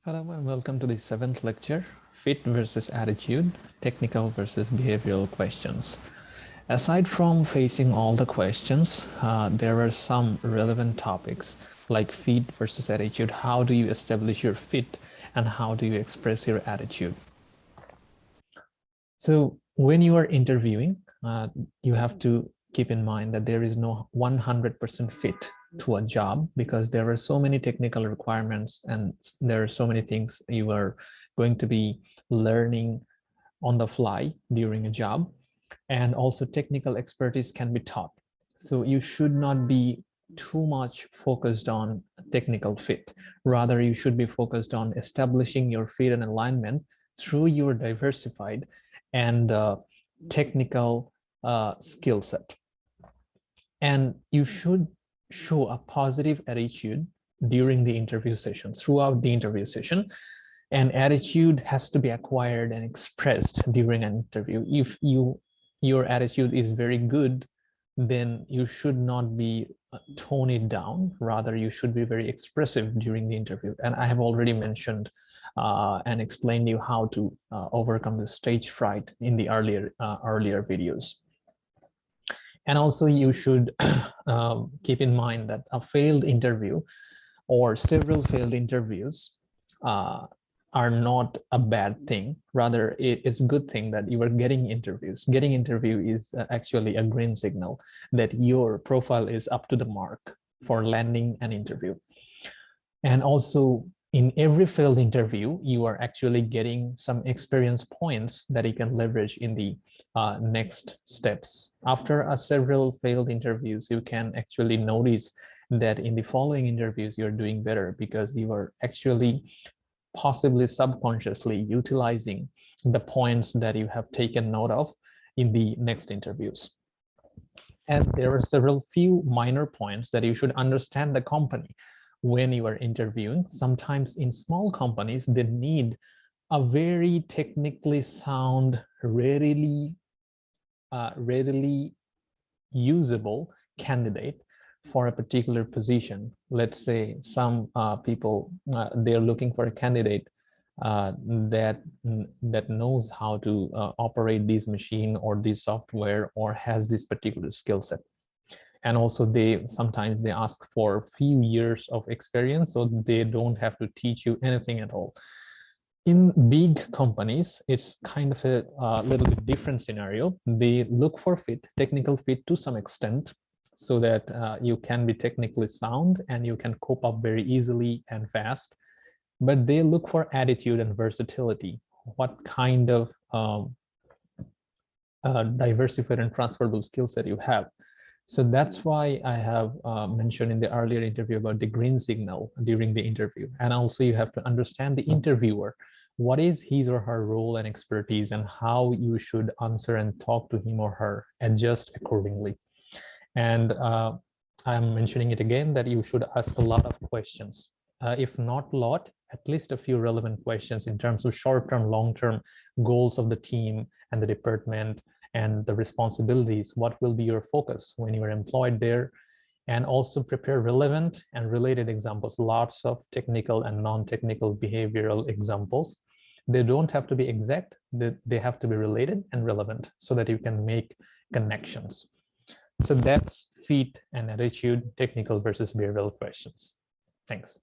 Hello and welcome to the seventh lecture, Fit versus Attitude, Technical versus Behavioral Questions. Aside from facing all the questions, there are some relevant topics like fit versus attitude. How do you establish your fit and how do you express your attitude? So when you are interviewing, you have to keep in mind that there is no 100% fit to a job because there are so many technical requirements and there are so many things you are going to be learning on the fly during a job. And also technical expertise can be taught. So you should not be too much focused on technical fit. Rather, you should be focused on establishing your fit and alignment through your diversified and technical skill set. And you should show a positive attitude during the interview session, throughout the interview session. And attitude has to be acquired and expressed during an interview. If your attitude is very good, then you should not be tone it down. Rather, you should be very expressive during the interview. And I have already mentioned and explained you how to overcome the stage fright in the earlier videos. And also you should keep in mind that a failed interview or several failed interviews are not a bad thing. Rather, it's a good thing that you are getting interviews. Getting interview is actually a green signal that your profile is up to the mark for landing an interview. And also in every failed interview, you are actually getting some experience points that you can leverage in the next steps. After several failed interviews, you can actually notice that in the following interviews, you're doing better because you are actually possibly subconsciously utilizing the points that you have taken note of in the next interviews. And there are several few minor points that you should understand the company when you are interviewing. Sometimes in small companies, they need a very technically sound, readily usable candidate for a particular position. Let's say some people, they're looking for a candidate that knows how to operate this machine or this software or has this particular skill set. And also sometimes they ask for a few years of experience, so they don't have to teach you anything at all. In big companies, it's kind of a little bit different scenario. They look for fit, technical fit to some extent, so that you can be technically sound and you can cope up very easily and fast. But they look for attitude and versatility. What kind of diversified and transferable skill set you have. So that's why I have mentioned in the earlier interview about the green signal during the interview. And also you have to understand the interviewer. What is his or her role and expertise and how you should answer and talk to him or her, adjust accordingly. And I'm mentioning it again that you should ask a lot of questions. If not a lot, at least a few relevant questions in terms of short-term, long-term goals of the team and the department and the responsibilities. What will be your focus when you are employed there? And also prepare relevant and related examples, lots of technical and non-technical behavioral examples. They don't have to be exact, they have to be related and relevant so that you can make connections. So that's fit and attitude, technical versus behavioral questions. Thanks.